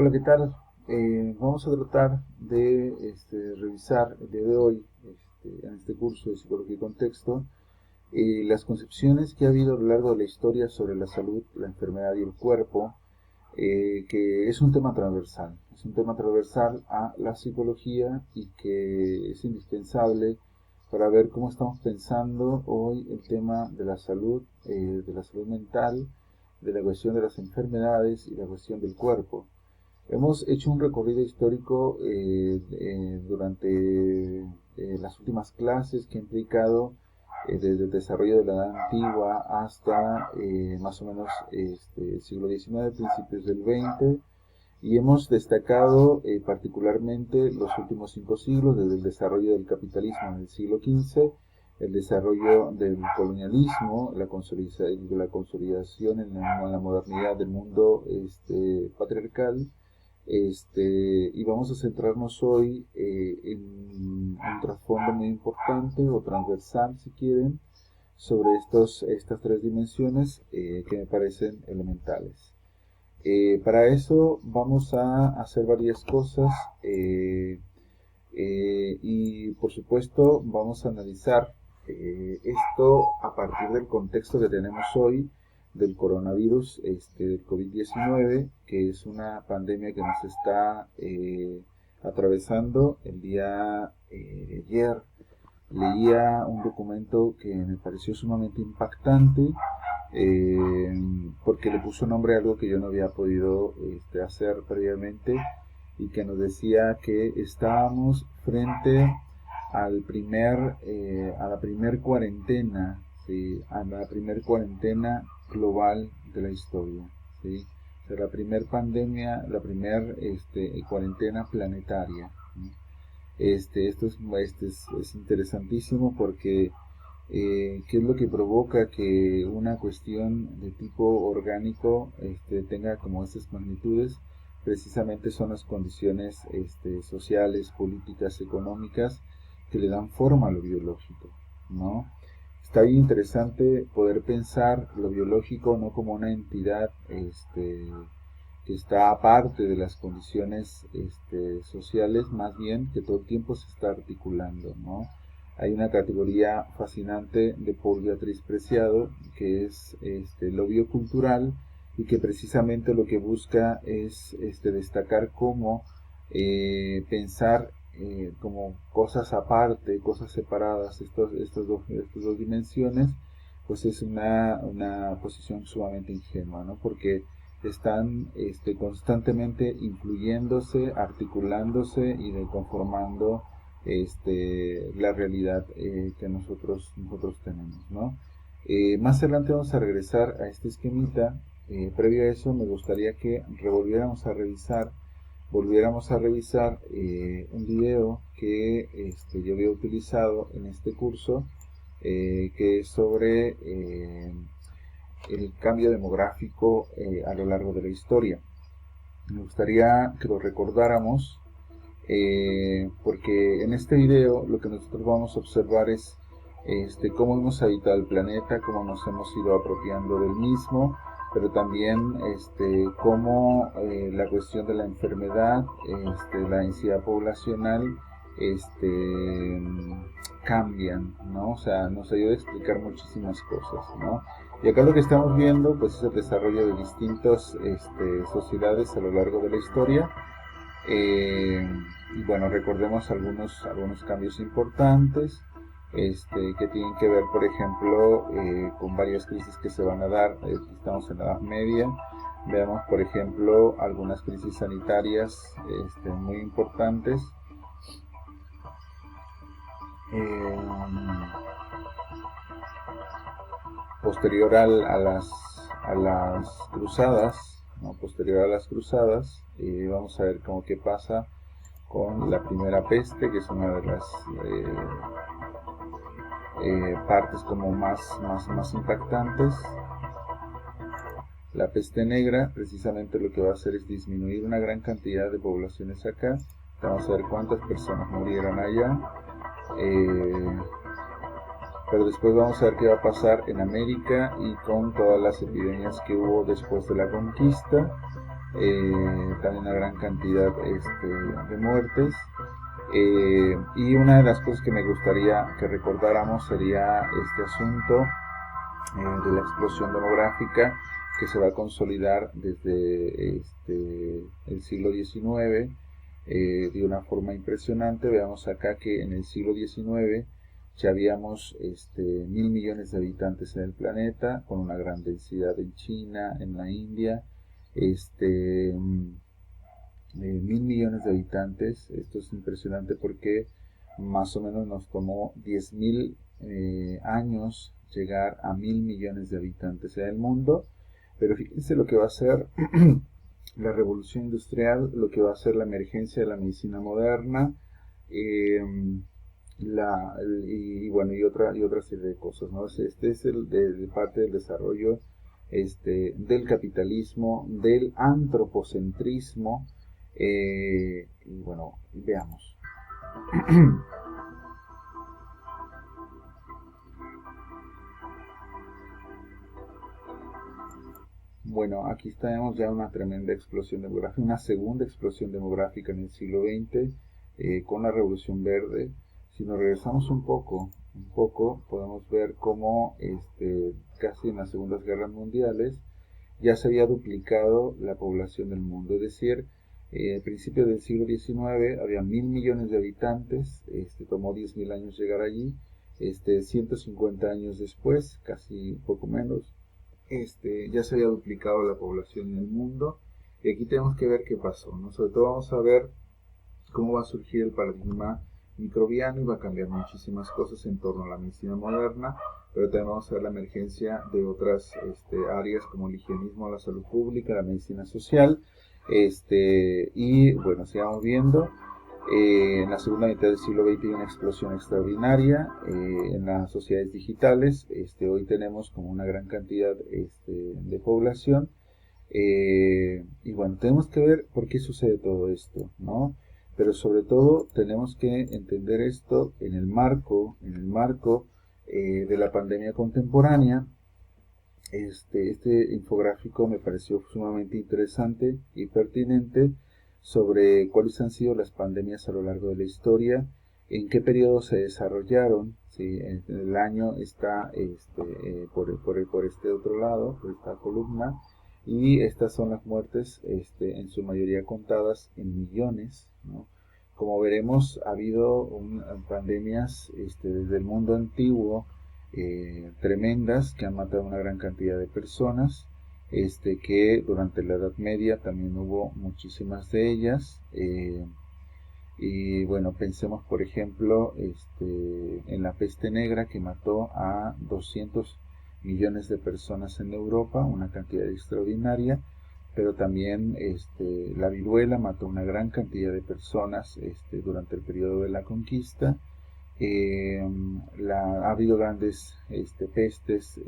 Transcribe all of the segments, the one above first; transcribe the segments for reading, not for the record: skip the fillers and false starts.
Hola, ¿qué tal? Vamos a tratar de revisar el día de hoy, en este curso de Psicología y Contexto, las concepciones que ha habido a lo largo de la historia sobre la salud, la enfermedad y el cuerpo, que es un tema transversal a la psicología y que es indispensable para ver cómo estamos pensando hoy el tema de la salud mental, de la cuestión de las enfermedades y la cuestión del cuerpo. Hemos hecho un recorrido histórico durante las últimas clases que ha implicado desde el desarrollo de la Edad Antigua hasta más o menos el siglo XIX, principios del XX, y hemos destacado particularmente los últimos 5 siglos, desde el desarrollo del capitalismo en el siglo XV, el desarrollo del colonialismo, la consolidación en la modernidad del mundo patriarcal, y vamos a centrarnos hoy en un trasfondo muy importante o transversal, si quieren, sobre estas tres dimensiones que me parecen elementales. Para eso vamos a hacer varias cosas y por supuesto vamos a analizar esto a partir del contexto que tenemos hoy del coronavirus, del COVID-19, que es una pandemia que nos está atravesando. El día de ayer leía un documento que me pareció sumamente impactante, porque le puso nombre a algo que yo no había podido hacer previamente, y que nos decía que estábamos frente a la primer cuarentena, ¿sí? A la primer cuarentena global de la historia, ¿sí? O sea, la primer pandemia, la primer cuarentena planetaria, ¿sí? Esto es interesantísimo porque ¿qué es lo que provoca que una cuestión de tipo orgánico tenga como estas magnitudes? Precisamente son las condiciones sociales, políticas, económicas que le dan forma a lo biológico, ¿no? Está bien interesante poder pensar lo biológico no como una entidad que está aparte de las condiciones sociales, más bien que todo el tiempo se está articulando, ¿no? Hay una categoría fascinante de Paul Beatriz Preciado, que es lo biocultural, y que precisamente lo que busca es destacar cómo pensar como cosas aparte, cosas separadas, estas dos dimensiones, pues es una posición sumamente ingenua, ¿no? Porque están constantemente influyéndose, articulándose y conformando la realidad que nosotros tenemos, ¿no? Más adelante vamos a regresar a este esquemita. Previo a eso me gustaría que volviéramos a revisar un video que yo había utilizado en este curso, que es sobre el cambio demográfico a lo largo de la historia. Me gustaría que lo recordáramos, porque en este video lo que nosotros vamos a observar es cómo hemos habitado el planeta, cómo nos hemos ido apropiando del mismo, pero también cómo la cuestión de la enfermedad, la densidad poblacional, cambian, ¿no? O sea, nos ayuda a explicar muchísimas cosas, ¿no? Y acá lo que estamos viendo, pues, es el desarrollo de distintas sociedades a lo largo de la historia. Y bueno, recordemos algunos cambios importantes, que tienen que ver, por ejemplo, con varias crisis que se van a dar. Estamos en la Edad Media. Veamos, por ejemplo, algunas crisis sanitarias muy importantes. Eh, Posterior a las cruzadas, ¿no? Posterior a las cruzadas, vamos a ver cómo qué pasa con la primera peste, que es una de las partes como más impactantes. La peste negra precisamente lo que va a hacer es disminuir una gran cantidad de poblaciones acá. Vamos a ver cuántas personas murieron allá. Pero después vamos a ver qué va a pasar en América y con todas las epidemias que hubo después de la conquista. también una gran cantidad de muertes. Y una de las cosas que me gustaría que recordáramos sería este asunto de la explosión demográfica que se va a consolidar desde el siglo XIX de una forma impresionante. Veamos acá que en el siglo XIX ya habíamos 1.000 millones de habitantes en el planeta, con una gran densidad en China, en la India, 1.000 millones de habitantes. Esto es impresionante porque más o menos nos tomó 10.000 años llegar a 1.000 millones de habitantes en el mundo. Pero fíjense lo que va a ser la revolución industrial, lo que va a ser la emergencia de la medicina moderna, eh, y otra serie de cosas, ¿no? Este es de parte del desarrollo del capitalismo, del antropocentrismo, y bueno, veamos. Bueno, aquí tenemos ya una tremenda explosión demográfica, una segunda explosión demográfica en el siglo XX, con la Revolución Verde. Si nos regresamos un poco, podemos ver cómo casi en las Segundas Guerras Mundiales ya se había duplicado la población del mundo. Es decir, al principio del siglo XIX había 1.000 millones de habitantes, tomó 10.000 años llegar allí, 150 años después, casi un poco menos, ya se había duplicado la población en el mundo. Y aquí tenemos que ver qué pasó, ¿no? Sobre todo vamos a ver cómo va a surgir el paradigma microbiano y va a cambiar muchísimas cosas en torno a la medicina moderna, pero también vamos a ver la emergencia de otras áreas como el higienismo, la salud pública, la medicina social, y bueno, sigamos viendo. En la segunda mitad del siglo XX hay una explosión extraordinaria en las sociedades digitales. Hoy tenemos como una gran cantidad de población, y bueno, tenemos que ver por qué sucede todo esto, ¿no? Pero sobre todo tenemos que entender esto en el marco de la pandemia contemporánea. Este infográfico me pareció sumamente interesante y pertinente sobre cuáles han sido las pandemias a lo largo de la historia, en qué periodo se desarrollaron. ¿Sí? El año está por este otro lado, por esta columna, y estas son las muertes en su mayoría contadas en millones, ¿no? Como veremos, ha habido pandemias desde el mundo antiguo, tremendas, que han matado a una gran cantidad de personas, que durante la Edad Media también hubo muchísimas de ellas, y bueno, pensemos por ejemplo en la peste negra, que mató a 200 millones de personas en Europa, una cantidad extraordinaria. Pero también la viruela mató una gran cantidad de personas durante el periodo de la conquista. Ha habido grandes pestes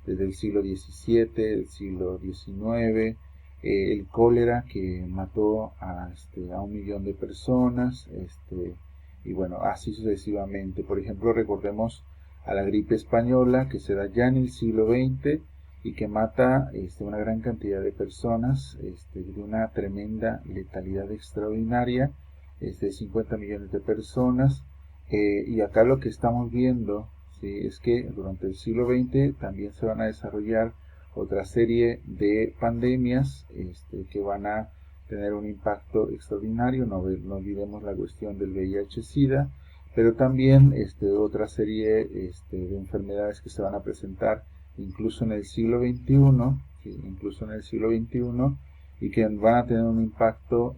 desde el siglo XVII, el siglo XIX, el cólera, que mató a 1 millón de personas, y bueno, así sucesivamente. Por ejemplo, recordemos a la gripe española, que se da ya en el siglo XX y que mata una gran cantidad de personas, de una tremenda letalidad extraordinaria, 50 millones de personas. Y acá lo que estamos viendo, ¿sí?, es que durante el siglo XX también se van a desarrollar otra serie de pandemias que van a tener un impacto extraordinario. No olvidemos la cuestión del VIH-Sida, pero también otra serie de enfermedades que se van a presentar incluso en el siglo XXI, ¿sí?, incluso en el siglo XXI, y que van a tener un impacto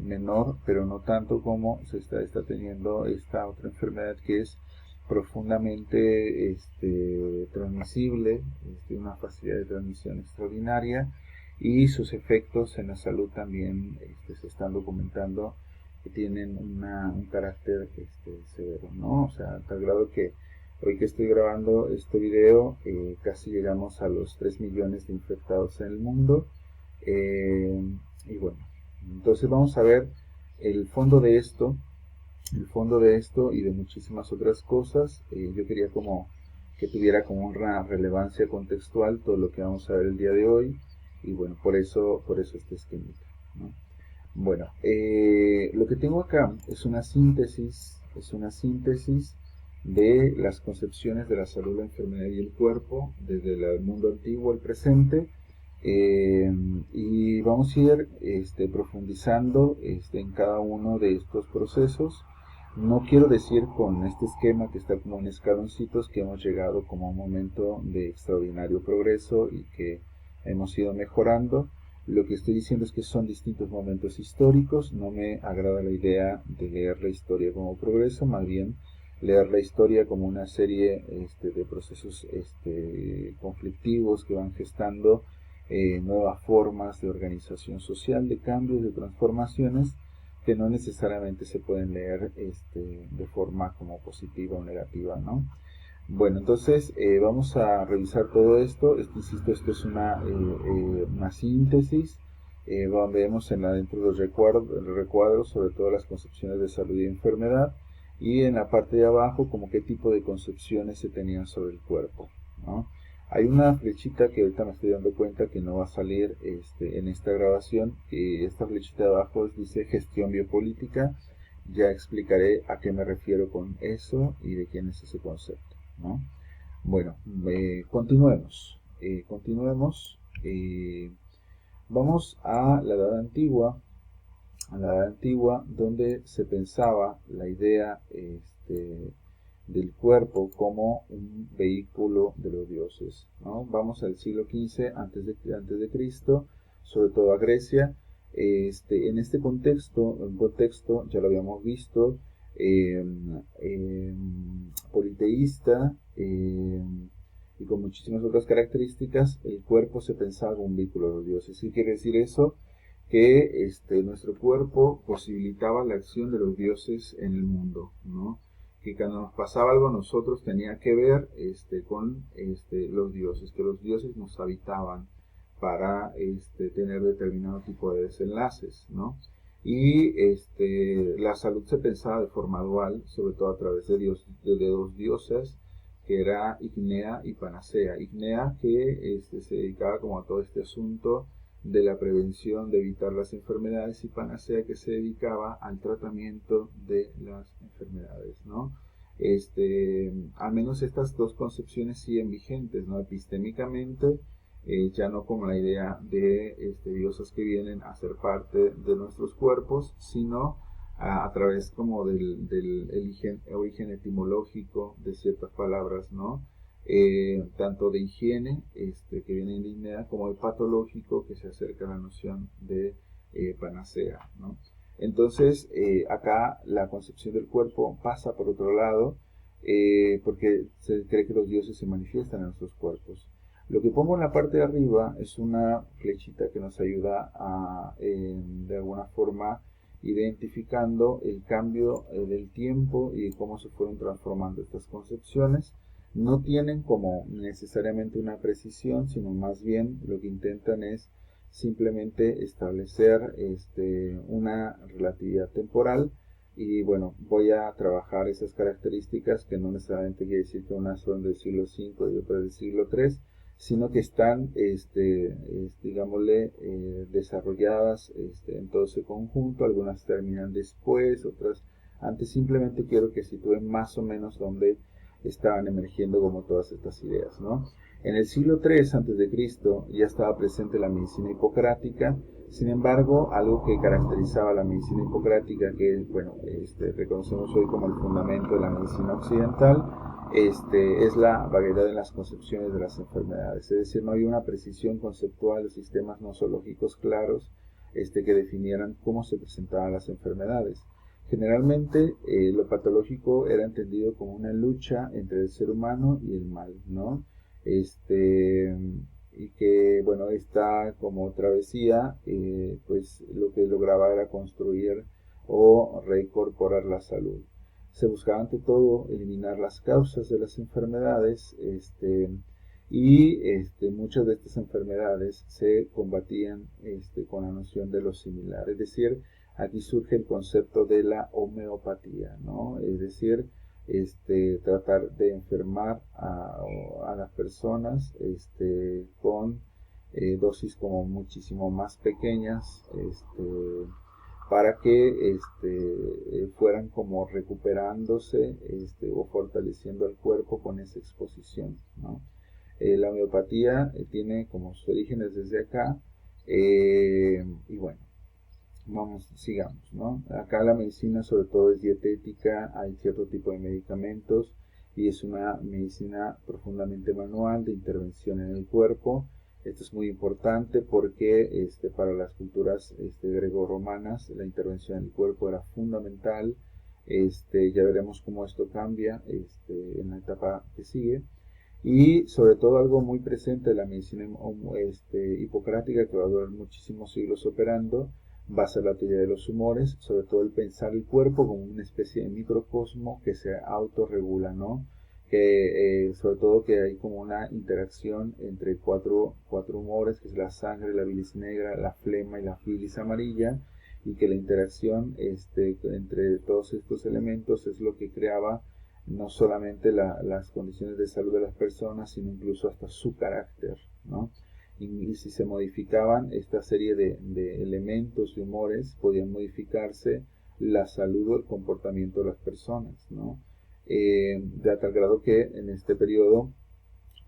menor, pero no tanto como se está teniendo esta otra enfermedad, que es profundamente transmisible, una facilidad de transmisión extraordinaria, y sus efectos en la salud también se están documentando, que tienen un carácter severo, ¿no? O sea, a tal grado que hoy que estoy grabando este video, casi llegamos a los 3 millones de infectados en el mundo. eh, y bueno, entonces vamos a ver el fondo de esto, y de muchísimas otras cosas. Yo quería como que tuviera como una relevancia contextual todo lo que vamos a ver el día de hoy. y bueno, por eso este esquemita, ¿no? Bueno, lo que tengo acá es una síntesis de las concepciones de la salud, la enfermedad y el cuerpo desde el mundo antiguo al presente, y vamos a ir profundizando en cada uno de estos procesos. No quiero decir con este esquema que está como en escaloncitos que hemos llegado como a un momento de extraordinario progreso y que hemos ido mejorando. Lo que estoy diciendo es que son distintos momentos históricos. No me agrada la idea de leer la historia como progreso, más bien leer la historia como una serie de procesos conflictivos que van gestando nuevas formas de organización social, de cambios, de transformaciones que no necesariamente se pueden leer de forma como positiva o negativa, ¿no? Bueno, entonces vamos a revisar todo esto. Insisto, esto es una síntesis. Vemos dentro de los recuadros sobre todo las concepciones de salud y enfermedad, y en la parte de abajo como qué tipo de concepciones se tenían sobre el cuerpo, ¿no? Hay una flechita que ahorita me estoy dando cuenta que no va a salir en esta grabación, que esta flechita de abajo dice gestión biopolítica. Ya explicaré a qué me refiero con eso y de quién es ese concepto, ¿no? Bueno, continuemos. Continuemos. Vamos a la Edad Antigua, donde se pensaba la idea del cuerpo como un vehículo de los dioses, ¿no? Vamos al siglo XV antes de Cristo, sobre todo a Grecia. En este contexto ya lo habíamos visto, eh, eh, politeísta, y con muchísimas otras características, el cuerpo se pensaba como un vehículo de los dioses. ¿Qué quiere decir eso? Que nuestro cuerpo posibilitaba la acción de los dioses en el mundo, ¿no? Que cuando nos pasaba algo nosotros tenía que ver con los dioses, que los dioses nos habitaban para tener determinado tipo de desenlaces, ¿no? Y la salud se pensaba de forma dual, sobre todo a través de dos diosas, que era Ignea y Panacea. Ignea que se dedicaba como a todo este asunto de la prevención, de evitar las enfermedades, y Panacea que se dedicaba al tratamiento de las enfermedades, ¿no? Al menos estas dos concepciones siguen vigentes, ¿no? Epistémicamente, ya no como la idea de diosas que vienen a ser parte de nuestros cuerpos, sino a través como del origen etimológico de ciertas palabras, ¿no? Tanto de higiene, que viene de Ignea, como de patológico, que se acerca a la noción de panacea, ¿no? Entonces, acá la concepción del cuerpo pasa por otro lado, porque se cree que los dioses se manifiestan en nuestros cuerpos. Lo que pongo en la parte de arriba es una flechita que nos ayuda a, de alguna forma, identificando el cambio del tiempo y cómo se fueron transformando estas concepciones. No tienen como necesariamente una precisión, sino más bien lo que intentan es simplemente establecer una relatividad temporal. Y bueno, voy a trabajar esas características, que no necesariamente quiere decir que unas son del siglo V y otras del siglo III, sino que están, digámosle, desarrolladas en todo ese conjunto. Algunas terminan después, otras antes. Simplemente quiero que sitúen más o menos dónde estaban emergiendo como todas estas ideas, ¿no? En el siglo III antes de Cristo ya estaba presente la medicina hipocrática. Sin embargo, algo que caracterizaba la medicina hipocrática, que bueno, reconocemos hoy como el fundamento de la medicina occidental, es la variedad en las concepciones de las enfermedades. Es decir, no había una precisión conceptual de sistemas nosológicos claros que definieran cómo se presentaban las enfermedades. Generalmente lo patológico era entendido como una lucha entre el ser humano y el mal, ¿no? Y que, bueno, esta como travesía, pues lo que lograba era construir o reincorporar la salud. Se buscaba ante todo eliminar las causas de las enfermedades, y muchas de estas enfermedades se combatían con la noción de lo similar. Es decir, aquí surge el concepto de la homeopatía, ¿no? Es decir, tratar de enfermar a las personas con dosis como muchísimo más pequeñas, para que fueran como recuperándose o fortaleciendo el cuerpo con esa exposición, ¿no? La homeopatía tiene como sus orígenes desde acá, y bueno, sigamos, ¿no? Acá la medicina sobre todo es dietética, hay cierto tipo de medicamentos y es una medicina profundamente manual de intervención en el cuerpo. Esto es muy importante porque para las culturas greco-romanas la intervención en el cuerpo era fundamental. Ya veremos cómo esto cambia en la etapa que sigue. Y sobre todo algo muy presente de la medicina hipocrática, que va a durar muchísimos siglos operando, va a ser la teoría de los humores, sobre todo el pensar el cuerpo como una especie de microcosmo que se autorregula, ¿no? Que sobre todo que hay como una interacción entre cuatro humores, que es la sangre, la bilis negra, la flema y la bilis amarilla, y que la interacción entre todos estos elementos es lo que creaba no solamente las condiciones de salud de las personas, sino incluso hasta su carácter, ¿no? Y si se modificaban esta serie de elementos y humores, podían modificarse la salud o el comportamiento de las personas, ¿no? De tal grado que en este periodo,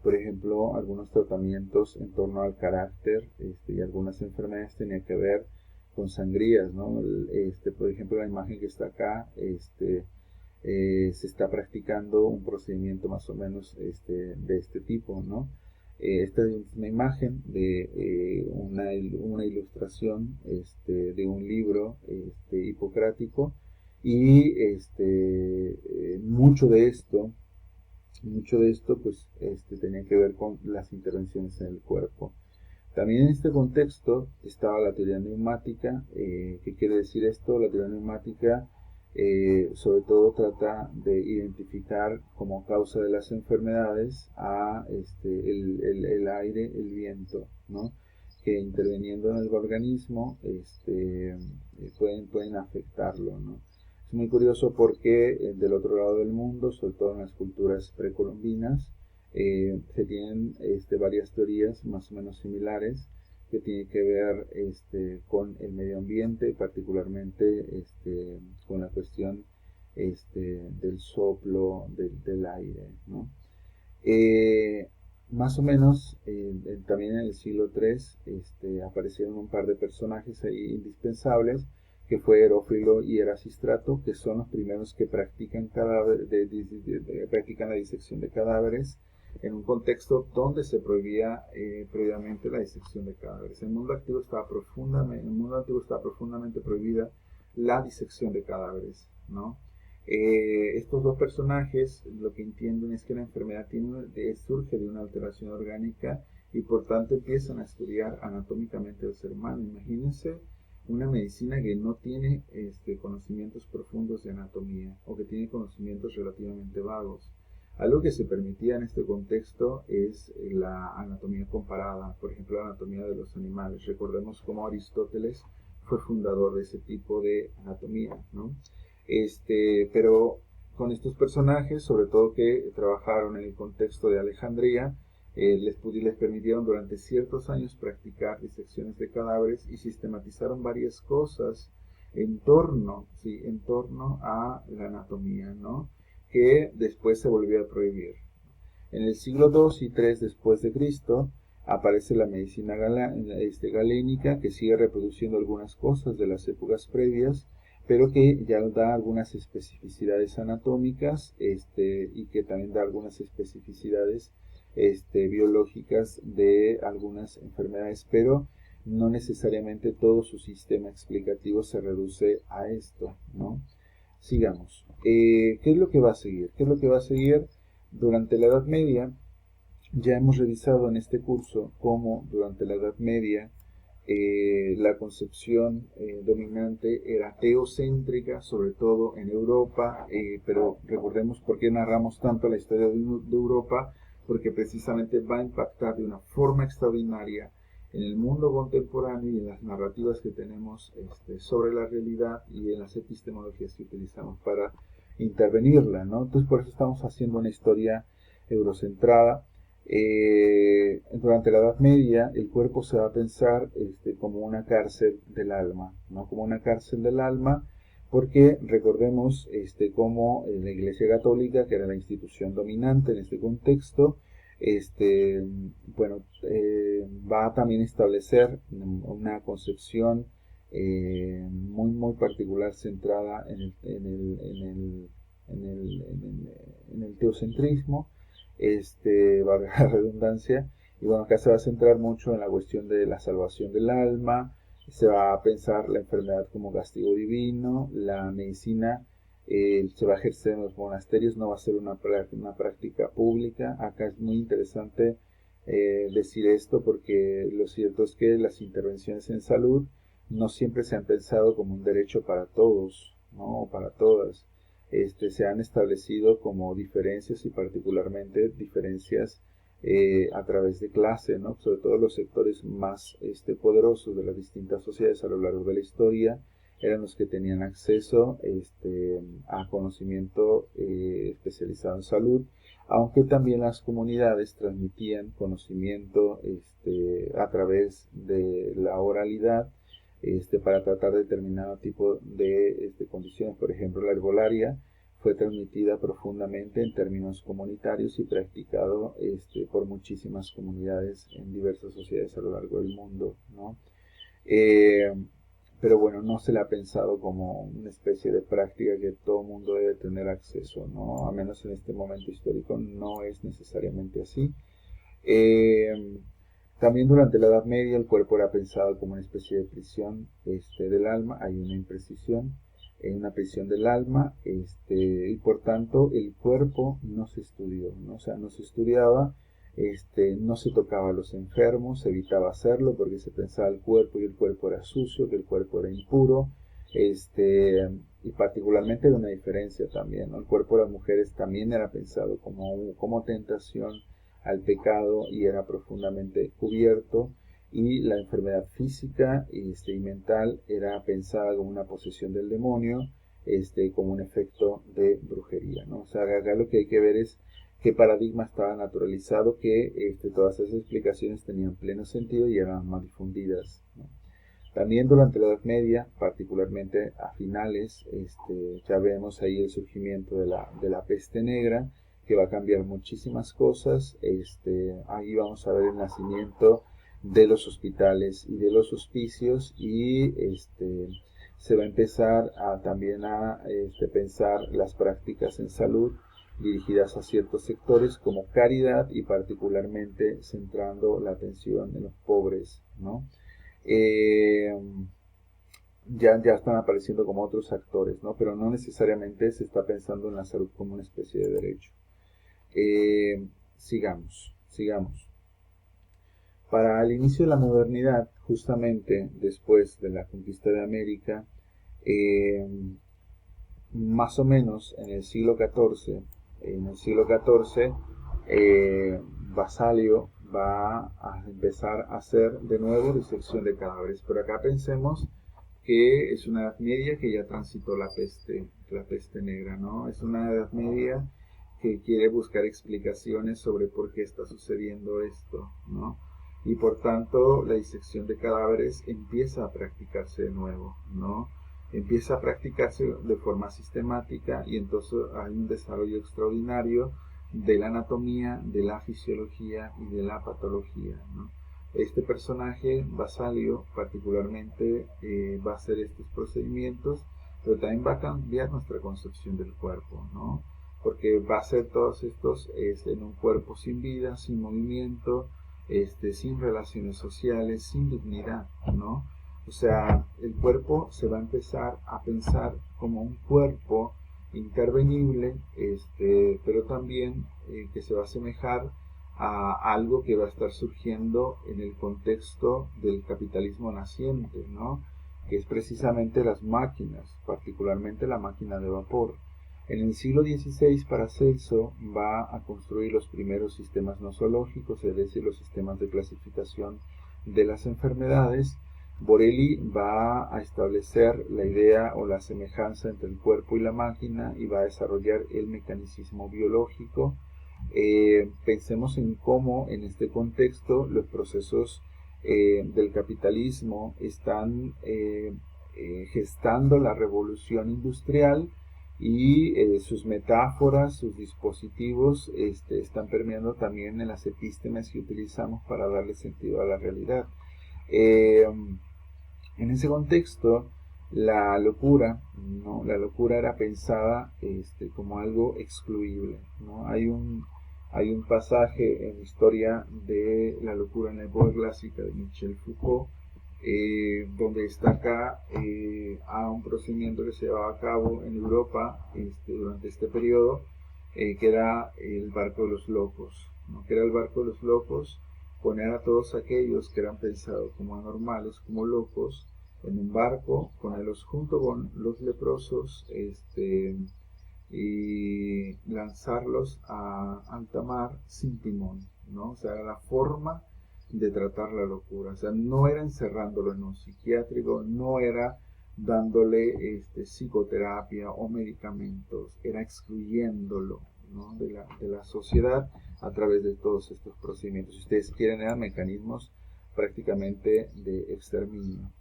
por ejemplo, algunos tratamientos en torno al carácter y algunas enfermedades tenían que ver con sangrías, ¿no? Por ejemplo, la imagen que está acá, se está practicando un procedimiento más o menos de este tipo, ¿no? Esta es una imagen de una ilustración de un libro hipocrático y mucho de esto pues tenía que ver con las intervenciones en el cuerpo. También en este contexto estaba la teoría neumática. ¿Qué quiere decir esto? La teoría neumática sobre todo trata de identificar como causa de las enfermedades a el aire, el viento, ¿no? Que interviniendo en el organismo pueden afectarlo, ¿no? Es muy curioso porque del otro lado del mundo, sobre todo en las culturas precolombinas, se tienen varias teorías más o menos similares que tienen que ver con el medio ambiente, particularmente con la cuestión del soplo del aire, ¿no? Eh, Más o menos también en el siglo III aparecieron un par de personajes ahí indispensables, que fue Herófilo y Erasistrato, que son los primeros que practican, practican la disección de cadáveres en un contexto donde se prohibía previamente la disección de cadáveres. En el mundo antiguo estaba profundamente prohibida la disección de cadáveres, ¿no? Estos dos personajes lo que entienden es que la enfermedad surge de una alteración orgánica y por tanto empiezan a estudiar anatómicamente al ser humano. Imagínense una medicina que no tiene conocimientos profundos de anatomía o que tiene conocimientos relativamente vagos. Algo que se permitía en este contexto es la anatomía comparada, por ejemplo, la anatomía de los animales. Recordemos cómo Aristóteles fue fundador de ese tipo de anatomía, ¿no? Pero con estos personajes, sobre todo que trabajaron en el contexto de Alejandría, les permitieron durante ciertos años practicar disecciones de cadáveres y sistematizaron varias cosas en torno a la anatomía, ¿no? Que después se volvió a prohibir. En el siglo II y III después de Cristo aparece la medicina galénica, que sigue reproduciendo algunas cosas de las épocas previas, pero que ya da algunas especificidades anatómicas y que también da algunas especificidades biológicas de algunas enfermedades, pero no necesariamente todo su sistema explicativo se reduce a esto, ¿no? Sigamos. ¿Qué es lo que va a seguir? ¿Qué es lo que va a seguir? Durante la Edad Media, ya hemos revisado en este curso cómo durante la Edad Media la concepción dominante era teocéntrica, sobre todo en Europa, pero recordemos por qué narramos tanto la historia de Europa, porque precisamente va a impactar de una forma extraordinaria en el mundo contemporáneo y en las narrativas que tenemos sobre la realidad y en las epistemologías que utilizamos para intervenirla, ¿no? Entonces por eso estamos haciendo una historia eurocentrada. Durante la Edad Media el cuerpo se va a pensar como una cárcel del alma, ¿no? Como una cárcel del alma, porque recordemos cómo la Iglesia Católica, que era la institución dominante en este contexto, este, bueno, va a también establecer una concepción muy, muy particular centrada en el teocentrismo, valga la redundancia, y bueno, acá se va a centrar mucho en la cuestión de la salvación del alma, se va a pensar la enfermedad como castigo divino, la medicina se va a ejercer en los monasterios, no va a ser una práctica pública. Acá es muy interesante decir esto porque lo cierto es que las intervenciones en salud no siempre se han pensado como un derecho para todos, ¿no? O para todas. Se han establecido como diferencias y particularmente diferencias a través de clase, ¿no? Sobre todo los sectores más poderosos de las distintas sociedades a lo largo de la historia eran los que tenían acceso a conocimiento especializado en salud, aunque también las comunidades transmitían conocimiento a través de la oralidad para tratar determinado tipo de condiciones. Por ejemplo, la herbolaria fue transmitida profundamente en términos comunitarios y practicado por muchísimas comunidades en diversas sociedades a lo largo del mundo, ¿no? Eh, pero bueno, no se le ha pensado como una especie de práctica que todo el mundo debe tener acceso, ¿no? A menos en este momento histórico no es necesariamente así. Eh, También durante la Edad Media el cuerpo era pensado como una especie de prisión del alma, hay una imprecisión, una prisión del alma, y por tanto el cuerpo no se estudió, ¿no? O sea, no se estudiaba, no se tocaba a los enfermos, se evitaba hacerlo porque se pensaba el cuerpo y el cuerpo era sucio, que el cuerpo era impuro, y particularmente era una diferencia también, ¿no? El cuerpo de las mujeres también era pensado como tentación al pecado y era profundamente cubierto, y la enfermedad física y mental era pensada como una posesión del demonio, como un efecto de brujería, ¿no? O sea, acá lo que hay que ver es qué paradigma estaba naturalizado, que todas esas explicaciones tenían pleno sentido y eran más difundidas, ¿no? También durante la Edad Media, particularmente a finales, ya vemos ahí el surgimiento de la peste negra, que va a cambiar muchísimas cosas. Ahí vamos a ver el nacimiento de los hospitales y de los hospicios, y se va a empezar también a pensar las prácticas en salud dirigidas a ciertos sectores como caridad y particularmente centrando la atención en los pobres, ¿no? Eh, ya están apareciendo como otros actores, ¿no? Pero no necesariamente se está pensando en la salud como una especie de derecho. Sigamos. Para el inicio de la modernidad, justamente después de la conquista de América, eh, más o menos en el siglo XIV, Basalio va a empezar a hacer de nuevo disección de cadáveres. Pero acá pensemos que es una Edad Media que ya transitó la peste negra, ¿no? Es una Edad Media que quiere buscar explicaciones sobre por qué está sucediendo esto, ¿no? Y por tanto la disección de cadáveres empieza a practicarse de nuevo, ¿no? Empieza a practicarse de forma sistemática, y entonces hay un desarrollo extraordinario de la anatomía, de la fisiología y de la patología, ¿no? Este personaje, Basalio, particularmente va a hacer estos procedimientos, pero también va a cambiar nuestra concepción del cuerpo, ¿no? Porque va a hacer todos estos en un cuerpo sin vida, sin movimiento, sin relaciones sociales, sin dignidad, ¿no? O sea, el cuerpo se va a empezar a pensar como un cuerpo intervenible, pero también que se va a asemejar a algo que va a estar surgiendo en el contexto del capitalismo naciente, ¿no? Que es precisamente las máquinas, particularmente la máquina de vapor. En el siglo XVI, Paracelso va a construir los primeros sistemas nosológicos, es decir, los sistemas de clasificación de las enfermedades. Borelli va a establecer la idea o la semejanza entre el cuerpo y la máquina y va a desarrollar el mecanicismo biológico. Pensemos en cómo en este contexto los procesos del capitalismo están gestando la revolución industrial y sus metáforas, sus dispositivos están permeando también en las epístemes que utilizamos para darle sentido a la realidad. En ese contexto, la locura, ¿no? La locura era pensada como algo excluible, ¿no? Hay un pasaje en la historia de la locura en la época clásica de Michel Foucault, donde destaca a un procedimiento que se llevaba a cabo en Europa durante este periodo, que era el barco de los locos, ¿no? Que era el barco de los locos, poner a todos aquellos que eran pensados como anormales, como locos, en un barco, ponerlos junto con los leprosos, y lanzarlos a alta mar sin timón, ¿no? O sea, era la forma de tratar la locura. O sea, no era encerrándolo en un psiquiátrico, no era dándole psicoterapia o medicamentos, era excluyéndolo, ¿no? de la sociedad a través de todos estos procedimientos. Si ustedes quieren, eran mecanismos prácticamente de exterminio.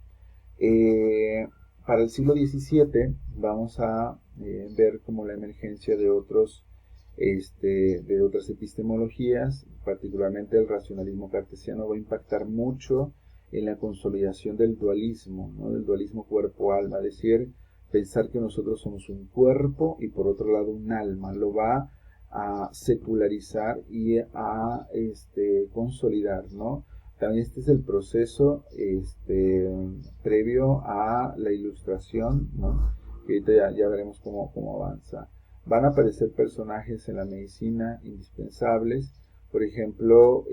Para el siglo XVII vamos a ver como la emergencia de de otras epistemologías, particularmente el racionalismo cartesiano va a impactar mucho en la consolidación del dualismo, ¿no? Del dualismo cuerpo-alma, es decir, pensar que nosotros somos un cuerpo y por otro lado un alma, lo va a secularizar y a consolidar, ¿no? También este es el proceso previo a la ilustración, ¿no? Que ahorita ya veremos cómo avanza. Van a aparecer personajes en la medicina indispensables. Por ejemplo,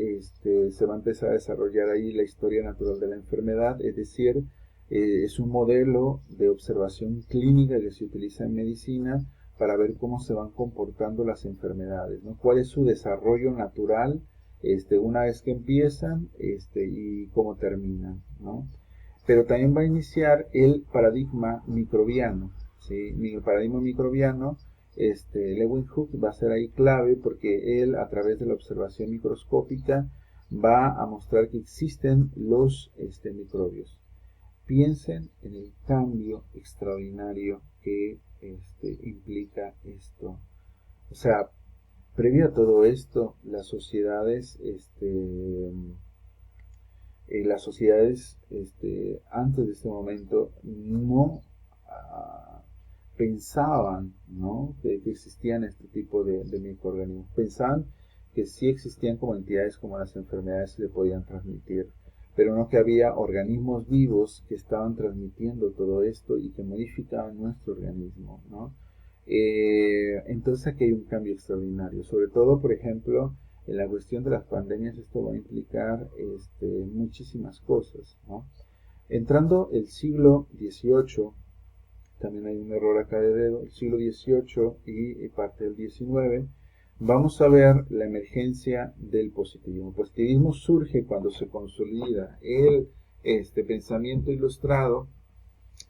se va a empezar a desarrollar ahí la historia natural de la enfermedad, es decir, es un modelo de observación clínica que se utiliza en medicina para ver cómo se van comportando las enfermedades, ¿no? Cuál es su desarrollo natural una vez que empiezan y cómo terminan, ¿no? Pero también va a iniciar el paradigma microbiano, ¿sí? El paradigma microbiano, Leeuwenhoek va a ser ahí clave porque él, a través de la observación microscópica, va a mostrar que existen los microbios. Piensen en el cambio extraordinario que implica esto. O sea, previo a todo esto, las sociedades antes de este momento no pensaban, ¿no? que existían este tipo de microorganismos. Pensaban que sí existían como entidades como las enfermedades se podían transmitir, pero no que había organismos vivos que estaban transmitiendo todo esto y que modificaban nuestro organismo, ¿no? Entonces aquí hay un cambio extraordinario, sobre todo, por ejemplo, en la cuestión de las pandemias. Esto va a implicar muchísimas cosas, ¿no? Entrando el siglo XVIII, también hay un error acá de dedo, el siglo XVIII y parte del XIX, vamos a ver la emergencia del positivismo. El positivismo surge cuando se consolida el pensamiento ilustrado,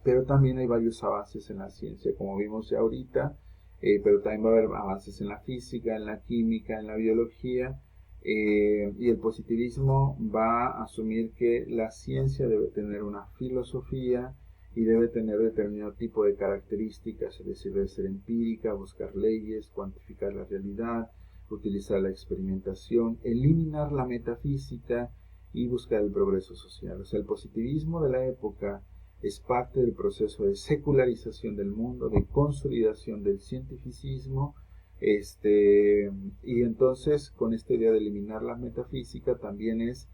pero también hay varios avances en la ciencia, como vimos ya ahorita, pero también va a haber avances en la física, en la química, en la biología, y el positivismo va a asumir que la ciencia debe tener una filosofía y debe tener determinado tipo de características, es decir, debe ser empírica, buscar leyes, cuantificar la realidad, utilizar la experimentación, eliminar la metafísica y buscar el progreso social. O sea, el positivismo de la época es parte del proceso de secularización del mundo, de consolidación del cientificismo, y entonces con esta idea de eliminar la metafísica también es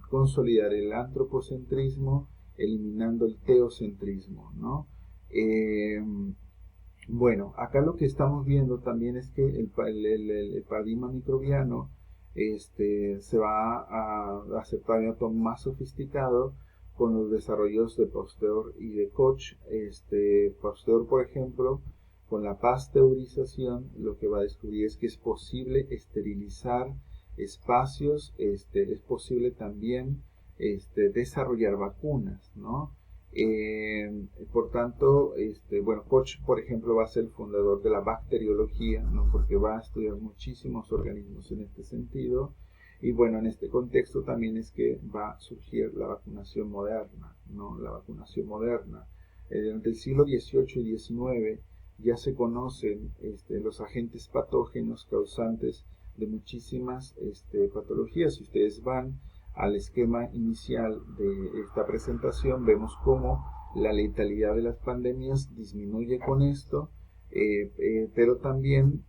consolidar el antropocentrismo, eliminando el teocentrismo, ¿no? Bueno, acá lo que estamos viendo también es que el paradigma microbiano se va a hacer todavía más sofisticado con los desarrollos de Pasteur y de Koch. Pasteur, por ejemplo, con la pasteurización, lo que va a descubrir es que es posible esterilizar espacios, es posible también desarrollar vacunas, ¿no? Por tanto, bueno, Koch, por ejemplo, va a ser el fundador de la bacteriología, ¿no? Porque va a estudiar muchísimos organismos en este sentido. Y bueno, en este contexto también es que va a surgir la vacunación moderna, ¿no? La vacunación moderna. Durante el siglo XVIII y XIX ya se conocen los agentes patógenos causantes de muchísimas patologías. Si ustedes van al esquema inicial de esta presentación, vemos cómo la letalidad de las pandemias disminuye con esto, pero también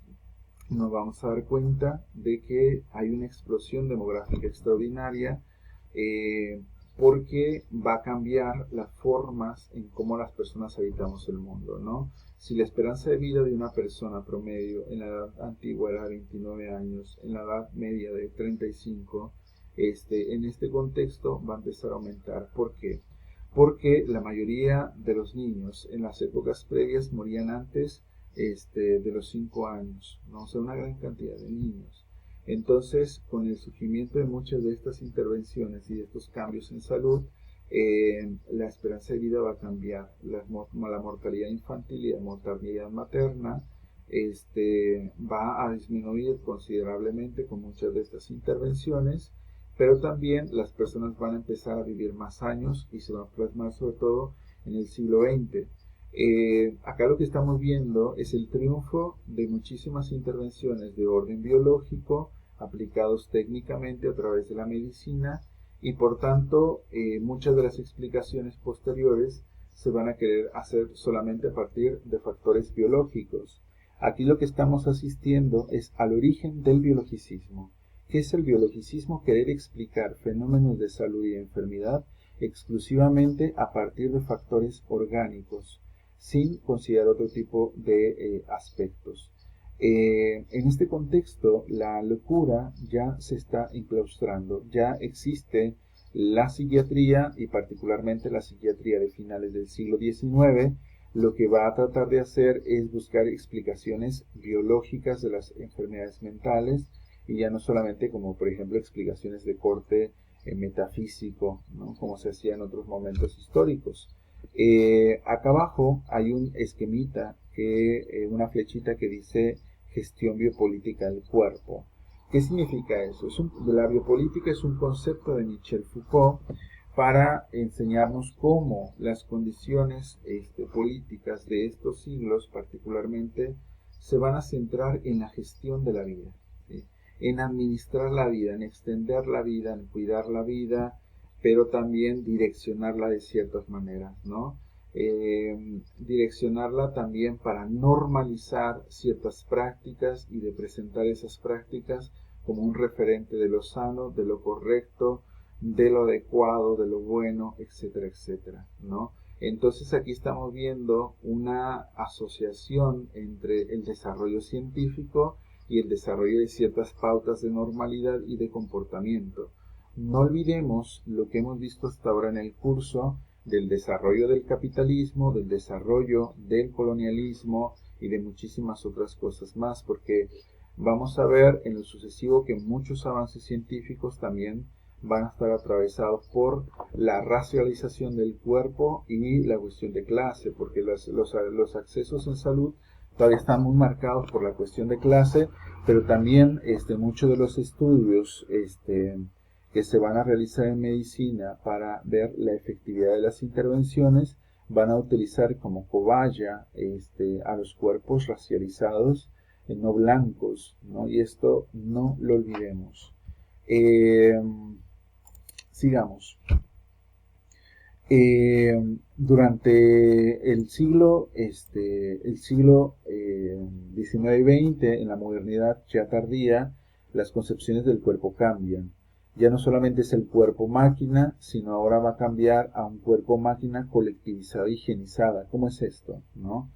nos vamos a dar cuenta de que hay una explosión demográfica extraordinaria, porque va a cambiar las formas en cómo las personas habitamos el mundo, ¿no? Si la esperanza de vida de una persona promedio en la edad antigua era 29 años, en la edad media de 35, en este contexto va a empezar a aumentar. ¿Por qué? Porque la mayoría de los niños en las épocas previas morían antes de los 5 años, ¿no? O sea, una gran cantidad de niños. Entonces, con el surgimiento de muchas de estas intervenciones y de estos cambios en salud, la esperanza de vida va a cambiar. La mortalidad infantil y la mortalidad materna va a disminuir considerablemente con muchas de estas intervenciones, pero también las personas van a empezar a vivir más años y se van a plasmar sobre todo en el siglo XX. Acá lo que estamos viendo es el triunfo de muchísimas intervenciones de orden biológico aplicados técnicamente a través de la medicina, y por tanto muchas de las explicaciones posteriores se van a querer hacer solamente a partir de factores biológicos. Aquí lo que estamos asistiendo es al origen del biologicismo. ¿Qué es el biologicismo? Querer explicar fenómenos de salud y enfermedad exclusivamente a partir de factores orgánicos, sin considerar otro tipo de aspectos. En este contexto, la locura ya se está enclaustrando, ya existe la psiquiatría, y particularmente la psiquiatría de finales del siglo XIX, lo que va a tratar de hacer es buscar explicaciones biológicas de las enfermedades mentales, y ya no solamente como por ejemplo explicaciones de corte metafísico, ¿no? Como se hacía en otros momentos históricos. Acá abajo hay un esquemita, una flechita que dice gestión biopolítica del cuerpo. ¿Qué significa eso? La biopolítica es un concepto de Michel Foucault para enseñarnos cómo las condiciones políticas de estos siglos particularmente se van a centrar en la gestión de la vida, ¿sí? En administrar la vida, en extender la vida, en cuidar la vida, pero también direccionarla de ciertas maneras, ¿no? Direccionarla también para normalizar ciertas prácticas y de presentar esas prácticas como un referente de lo sano, de lo correcto, de lo adecuado, de lo bueno, etcétera, etcétera, ¿no? Entonces aquí estamos viendo una asociación entre el desarrollo científico y el desarrollo de ciertas pautas de normalidad y de comportamiento. No olvidemos lo que hemos visto hasta ahora en el curso del desarrollo del capitalismo, del desarrollo del colonialismo y de muchísimas otras cosas más, porque vamos a ver en lo sucesivo que muchos avances científicos también van a estar atravesados por la racialización del cuerpo y la cuestión de clase, porque los accesos en salud todavía están muy marcados por la cuestión de clase, pero también muchos de los estudios que se van a realizar en medicina para ver la efectividad de las intervenciones van a utilizar como cobaya a los cuerpos racializados, no blancos, ¿no? Y esto no lo olvidemos. Sigamos. Durante el siglo XIX y XX, en la modernidad ya tardía, las concepciones del cuerpo cambian. Ya no solamente es el cuerpo máquina, sino ahora va a cambiar a un cuerpo máquina colectivizada, higienizada. ¿Cómo es esto? ¿No?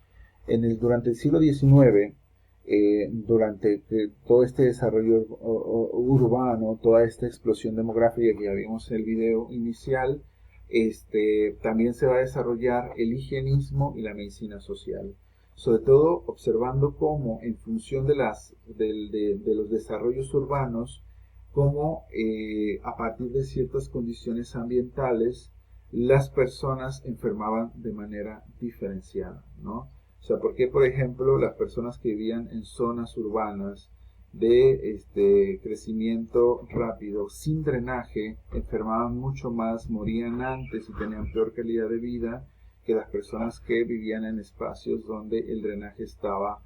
Durante el siglo XIX, durante todo este desarrollo urbano, toda esta explosión demográfica que ya vimos en el video inicial, también se va a desarrollar el higienismo y la medicina social, sobre todo observando cómo en función de los desarrollos urbanos, cómo a partir de ciertas condiciones ambientales las personas enfermaban de manera diferenciada, ¿no? O sea, ¿por qué, por ejemplo, las personas que vivían en zonas urbanas de crecimiento rápido, sin drenaje, enfermaban mucho más, morían antes y tenían peor calidad de vida que las personas que vivían en espacios donde el drenaje estaba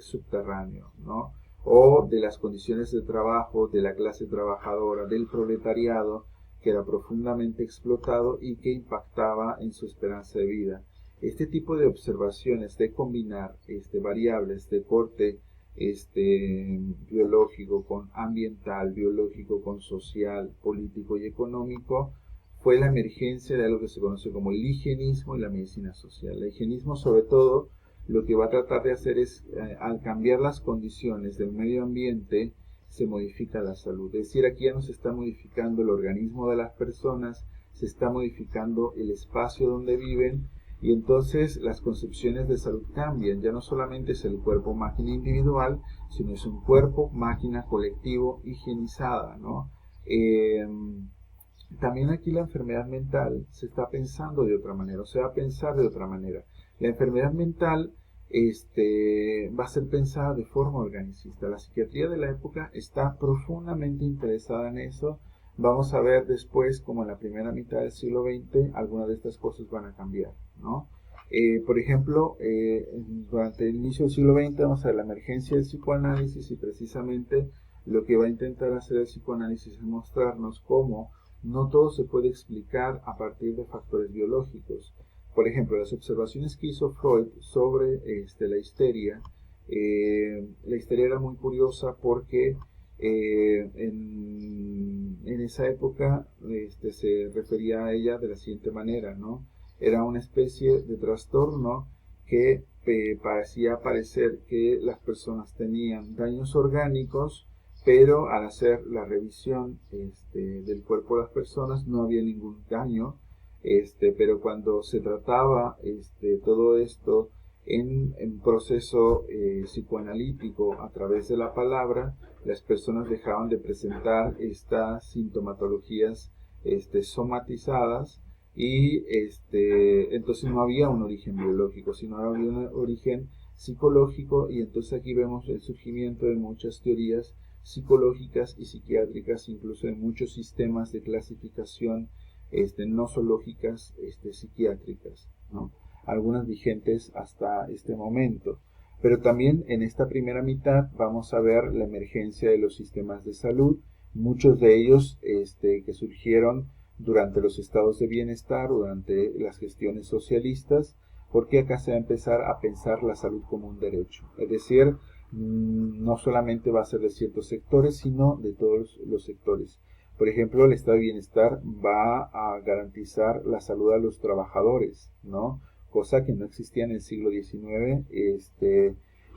subterráneo, ¿no? O de las condiciones de trabajo de la clase trabajadora, del proletariado, que era profundamente explotado y que impactaba en su esperanza de vida. Este tipo de observaciones de combinar variables de corte biológico con ambiental, biológico con social, político y económico, fue la emergencia de algo que se conoce como el higienismo y la medicina social. El higienismo, sobre todo, lo que va a tratar de hacer es, al cambiar las condiciones del medio ambiente, se modifica la salud. Es decir, aquí ya no se está modificando el organismo de las personas, se está modificando el espacio donde viven, y entonces las concepciones de salud cambian. Ya no solamente es el cuerpo-máquina individual, sino es un cuerpo-máquina colectivo higienizada, ¿no? También aquí la enfermedad mental se está pensando de otra manera, o se va a pensar de otra manera. La enfermedad mental va a ser pensada de forma organicista. La psiquiatría de la época está profundamente interesada en eso. Vamos a ver después, como en la primera mitad del siglo XX, algunas de estas cosas van a cambiar, ¿no? Por ejemplo, durante el inicio del siglo XX vamos a ver la emergencia del psicoanálisis, y precisamente lo que va a intentar hacer el psicoanálisis es mostrarnos cómo no todo se puede explicar a partir de factores biológicos. Por ejemplo, las observaciones que hizo Freud sobre la histeria era muy curiosa porque en esa época se refería a ella de la siguiente manera, ¿no? Era una especie de trastorno que parecía parecer que las personas tenían daños orgánicos, pero al hacer la revisión del cuerpo de las personas no había ningún daño, pero cuando se trataba todo esto en proceso psicoanalítico a través de la palabra, las personas dejaban de presentar estas sintomatologías somatizadas, y entonces no había un origen biológico, sino había un origen psicológico, y entonces aquí vemos el surgimiento de muchas teorías psicológicas y psiquiátricas, incluso en muchos sistemas de clasificación nosológicas psiquiátricas, ¿no? Algunas vigentes hasta este momento. Pero también en esta primera mitad vamos a ver la emergencia de los sistemas de salud, muchos de ellos que surgieron durante los estados de bienestar, durante las gestiones socialistas, porque acá se va a empezar a pensar la salud como un derecho. Es decir, no solamente va a ser de ciertos sectores, sino de todos los sectores. Por ejemplo, el estado de bienestar va a garantizar la salud a los trabajadores, ¿no? Cosa que no existía en el siglo XIX,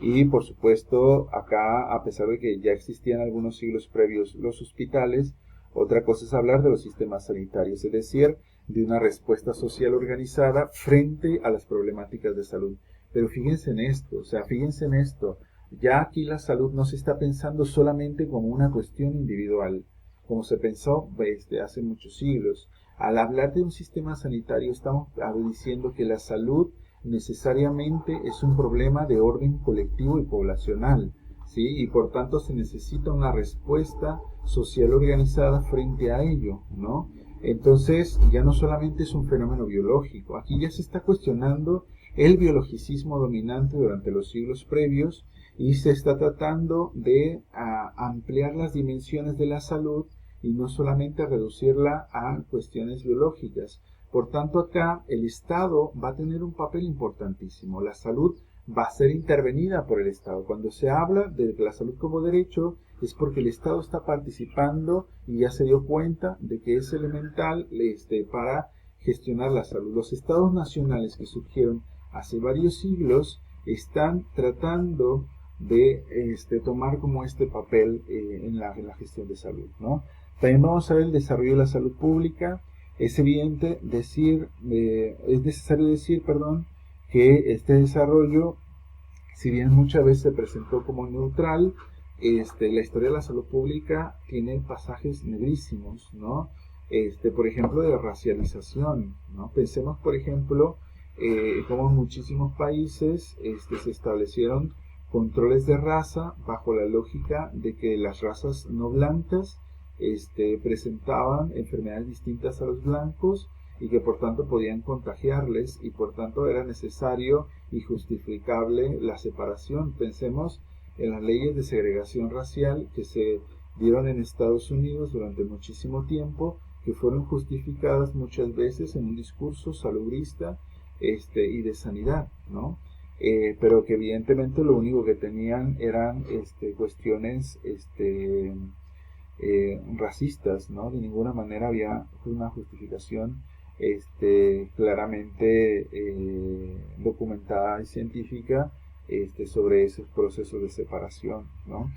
y por supuesto acá, a pesar de que ya existían algunos siglos previos los hospitales, otra cosa es hablar de los sistemas sanitarios, es decir, de una respuesta social organizada frente a las problemáticas de salud. Pero fíjense en esto, o sea, fíjense en esto, ya aquí la salud no se está pensando solamente como una cuestión individual, como se pensó hace muchos siglos. Al hablar de un sistema sanitario estamos diciendo que la salud necesariamente es un problema de orden colectivo y poblacional, ¿sí? Y por tanto se necesita una respuesta social organizada frente a ello, ¿no? Entonces ya no solamente es un fenómeno biológico, aquí ya se está cuestionando el biologicismo dominante durante los siglos previos, y se está tratando de ampliar las dimensiones de la salud y no solamente reducirla a cuestiones biológicas. Por tanto, acá el Estado va a tener un papel importantísimo. La salud va a ser intervenida por el Estado. Cuando se habla de la salud como derecho, es porque el Estado está participando y ya se dio cuenta de que es elemental para gestionar la salud. Los estados nacionales que surgieron hace varios siglos están tratando de tomar como este papel en la gestión de salud, ¿no? También vamos a ver el desarrollo de la salud pública. Es necesario decir, que este desarrollo, si bien muchas veces se presentó como neutral, la historia de la salud pública tiene pasajes negrísimos, ¿no? por ejemplo, de racialización, ¿no? Pensemos, por ejemplo, como en muchísimos países se establecieron controles de raza bajo la lógica de que las razas no blancas presentaban enfermedades distintas a los blancos y que por tanto podían contagiarles y por tanto era necesario y justificable la separación. Pensemos en las leyes de segregación racial que se dieron en Estados Unidos durante muchísimo tiempo, que fueron justificadas muchas veces en un discurso salubrista y de sanidad, ¿no? Pero que evidentemente lo único que tenían eran cuestiones racistas, ¿no? De ninguna manera había una justificación claramente documentada y científica sobre esos procesos de separación, ¿no?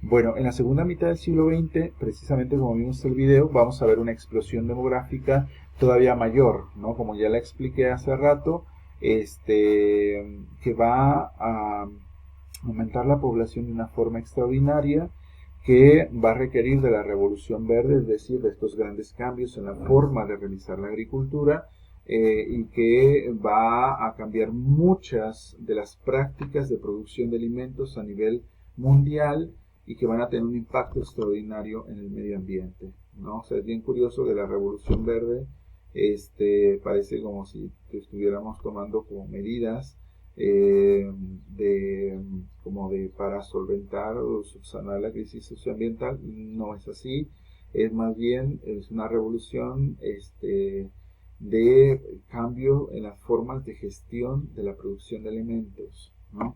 Bueno, en la segunda mitad del siglo XX, precisamente como vimos en el video, vamos a ver una explosión demográfica todavía mayor, ¿no? Como ya la expliqué hace rato, que va a aumentar la población de una forma extraordinaria, que va a requerir de la revolución verde, es decir, de estos grandes cambios en la forma de realizar la agricultura, y que va a cambiar muchas de las prácticas de producción de alimentos a nivel mundial y que van a tener un impacto extraordinario en el medio ambiente, ¿no? O sea, es bien curioso que la revolución verde parece como si estuviéramos tomando como medidas para solventar o subsanar la crisis socioambiental. No es así, es más bien es una revolución de cambio en las formas de gestión de la producción de alimentos, ¿no?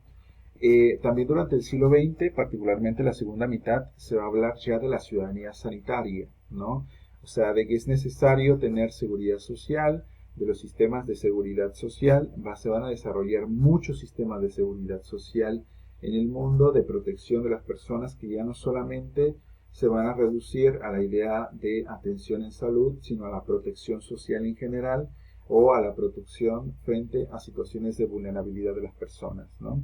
También durante el siglo XX, particularmente la segunda mitad, se va a hablar ya de la ciudadanía sanitaria, ¿no? O sea, de que es necesario tener seguridad social, de los sistemas de seguridad social, se van a desarrollar muchos sistemas de seguridad social en el mundo de protección de las personas que ya no solamente se van a reducir a la idea de atención en salud, sino a la protección social en general o a la protección frente a situaciones de vulnerabilidad de las personas, ¿no?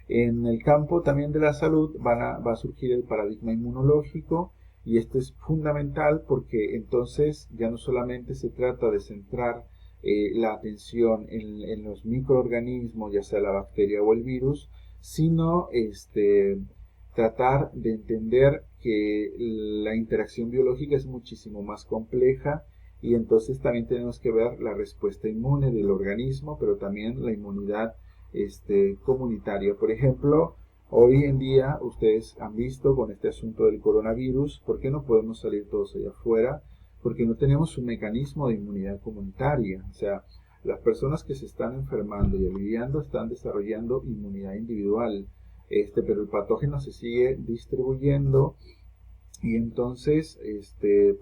En el campo también de la salud va a surgir el paradigma inmunológico y esto es fundamental porque entonces ya no solamente se trata de centrar la atención en los microorganismos, ya sea la bacteria o el virus, sino tratar de entender que la interacción biológica es muchísimo más compleja y entonces también tenemos que ver la respuesta inmune del organismo, pero también la inmunidad comunitaria. Por ejemplo, hoy en día ustedes han visto con este asunto del coronavirus, ¿por qué no podemos salir todos allá afuera? Porque no tenemos un mecanismo de inmunidad comunitaria. O sea, las personas que se están enfermando y aliviando están desarrollando inmunidad individual, pero el patógeno se sigue distribuyendo y entonces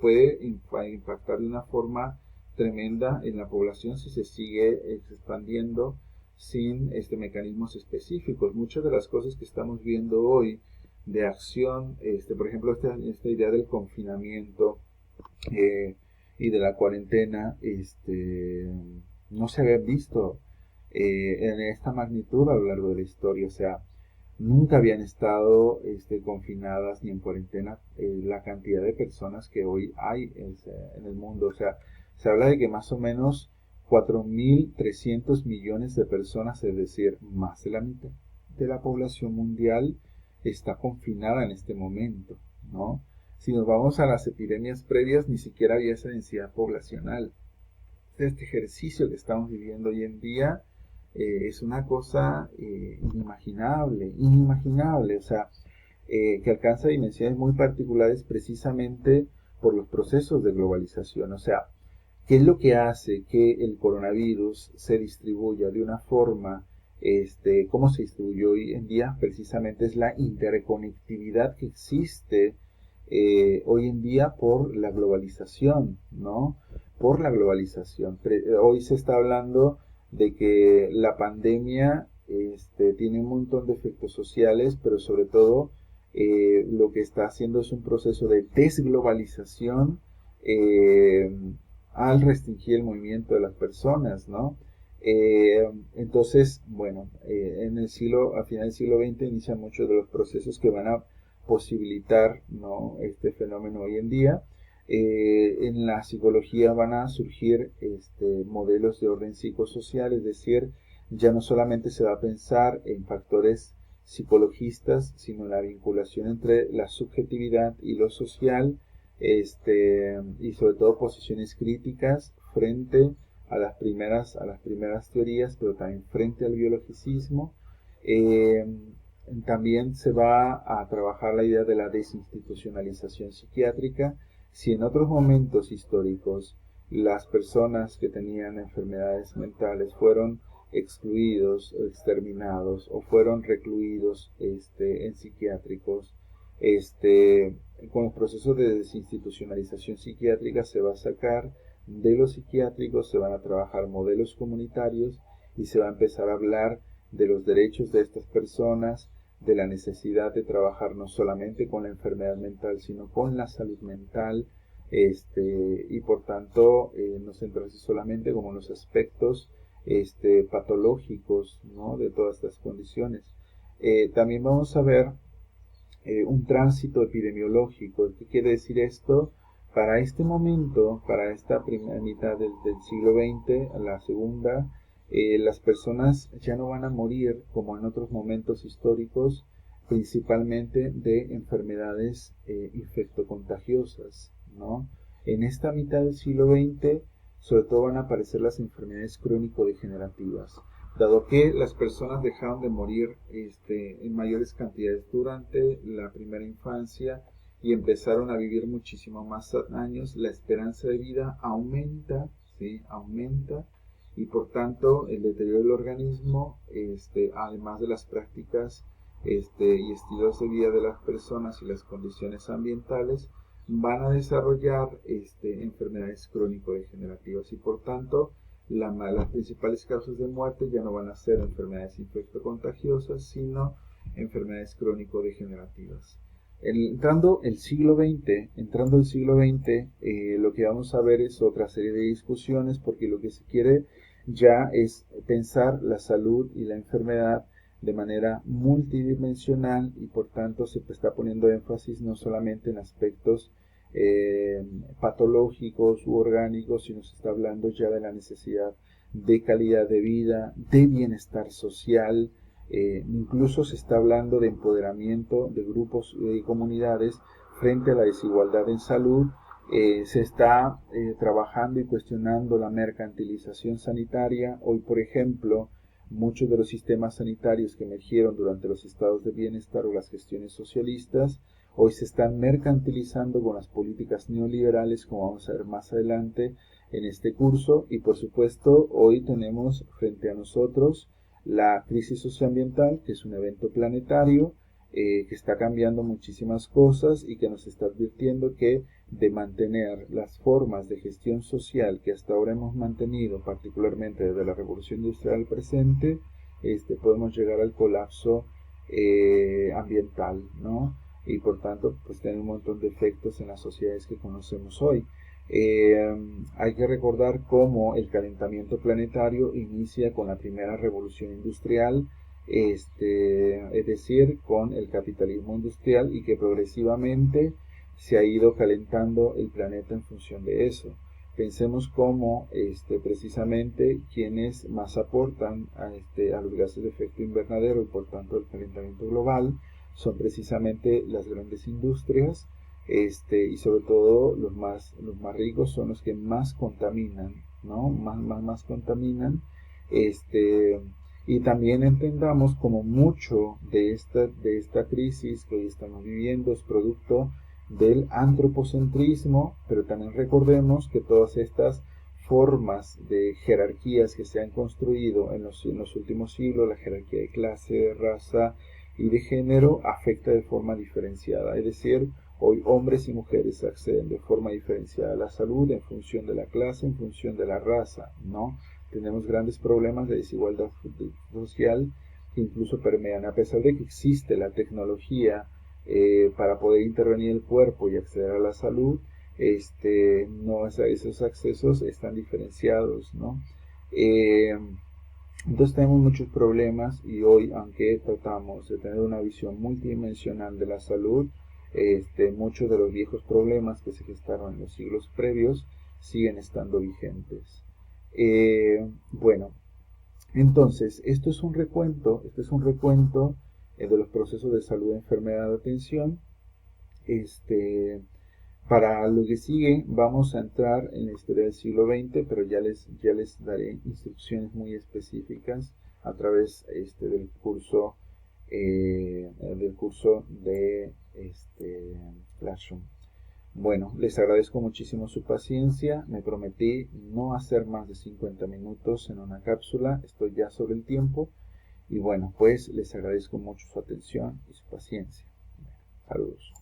puede impactar de una forma tremenda en la población si se sigue expandiendo sin mecanismos específicos. Muchas de las cosas que estamos viendo hoy de acción, por ejemplo, esta idea del confinamiento y de la cuarentena, no se habían visto en esta magnitud a lo largo de la historia. O sea, nunca habían estado confinadas ni en cuarentena la cantidad de personas que hoy hay en el mundo. O sea, se habla de que más o menos 4.300 millones de personas, es decir, más de la mitad de la población mundial, está confinada en este momento, ¿no? Si nos vamos a las epidemias previas, ni siquiera había esa densidad poblacional. Este ejercicio que estamos viviendo hoy en día es una cosa inimaginable, o sea, que alcanza dimensiones muy particulares precisamente por los procesos de globalización. O sea, ¿qué es lo que hace que el coronavirus se distribuya de una forma, cómo se distribuye hoy en día? Precisamente es la interconectividad que existe hoy en día por la globalización, ¿no? Por la globalización. Hoy se está hablando de que la pandemia tiene un montón de efectos sociales, pero sobre todo lo que está haciendo es un proceso de desglobalización eh, al restringir el movimiento de las personas, ¿no? Entonces, bueno, a final del siglo XX inician muchos de los procesos que van a posibilitar, ¿no?, este fenómeno hoy en día. En la psicología van a surgir modelos de orden psicosocial, es decir, ya no solamente se va a pensar en factores psicologistas, sino en la vinculación entre la subjetividad y lo social, y sobre todo posiciones críticas frente a las primeras teorías, pero también frente al biologicismo. Eh, También se va a trabajar la idea de la desinstitucionalización psiquiátrica. Si en otros momentos históricos las personas que tenían enfermedades mentales fueron excluidos o exterminados o fueron recluidos en psiquiátricos, con los procesos de desinstitucionalización psiquiátrica se va a sacar de los psiquiátricos, se van a trabajar modelos comunitarios y se va a empezar a hablar de los derechos de estas personas, de la necesidad de trabajar no solamente con la enfermedad mental, sino con la salud mental, y por tanto no centrarse solamente como en los aspectos patológicos, ¿no?, de todas estas condiciones. También vamos a ver un tránsito epidemiológico. ¿Qué quiere decir esto? Para este momento, para esta primera mitad del siglo XX, a la segunda, las personas ya no van a morir como en otros momentos históricos, principalmente de enfermedades infectocontagiosas, ¿no? En esta mitad del siglo XX, sobre todo van a aparecer las enfermedades crónico-degenerativas, dado que las personas dejaron de morir en mayores cantidades durante la primera infancia y empezaron a vivir muchísimo más años, la esperanza de vida aumenta, ¿sí? Aumenta, y por tanto el deterioro del organismo, además de las prácticas y estilos de vida de las personas y las condiciones ambientales, van a desarrollar enfermedades crónico-degenerativas y por tanto las principales causas de muerte ya no van a ser enfermedades infectocontagiosas, sino enfermedades crónico-degenerativas. Entrando el siglo XX, lo que vamos a ver es otra serie de discusiones, porque lo que se quiere ya es pensar la salud y la enfermedad de manera multidimensional y por tanto se está poniendo énfasis no solamente en aspectos patológicos u orgánicos, sino se está hablando ya de la necesidad de calidad de vida, de bienestar social, incluso se está hablando de empoderamiento de grupos y comunidades frente a la desigualdad en salud. Se está trabajando y cuestionando la mercantilización sanitaria. Hoy, por ejemplo, muchos de los sistemas sanitarios que emergieron durante los estados de bienestar o las gestiones socialistas, hoy se están mercantilizando con las políticas neoliberales, como vamos a ver más adelante en este curso, y por supuesto hoy tenemos frente a nosotros la crisis socioambiental, que es un evento planetario, que está cambiando muchísimas cosas y que nos está advirtiendo que de mantener las formas de gestión social que hasta ahora hemos mantenido, particularmente desde la Revolución Industrial presente, podemos llegar al colapso ambiental, ¿no? Y por tanto, pues tiene un montón de efectos en las sociedades que conocemos hoy. Hay que recordar cómo el calentamiento planetario inicia con la primera revolución industrial, es decir, con el capitalismo industrial, y que progresivamente se ha ido calentando el planeta en función de eso. Pensemos cómo precisamente quienes más aportan a los gases de efecto invernadero y por tanto el calentamiento global son precisamente las grandes industrias, y sobre todo los más ricos son los que más contaminan, ¿no? Más contaminan, y también entendamos como mucho de esta crisis que hoy estamos viviendo es producto del antropocentrismo, pero también recordemos que todas estas formas de jerarquías que se han construido en los últimos siglos, la jerarquía de clase, de raza y de género, afecta de forma diferenciada, es decir, hoy hombres y mujeres acceden de forma diferenciada a la salud en función de la clase, en función de la raza, ¿no? Tenemos grandes problemas de desigualdad social que incluso permean, a pesar de que existe la tecnología para poder intervenir el cuerpo y acceder a la salud, no esos accesos están diferenciados, ¿no? Entonces tenemos muchos problemas y hoy, aunque tratamos de tener una visión multidimensional de la salud, muchos de los viejos problemas que se gestaron en los siglos previos siguen estando vigentes. Bueno, entonces, este es un recuento de los procesos de salud, enfermedad, de atención. Para lo que sigue vamos a entrar en la historia del siglo XX, pero ya les daré instrucciones muy específicas a través del curso de Classroom. Bueno, les agradezco muchísimo su paciencia. Me prometí no hacer más de 50 minutos en una cápsula. Estoy ya sobre el tiempo. Y bueno, pues les agradezco mucho su atención y su paciencia. Saludos.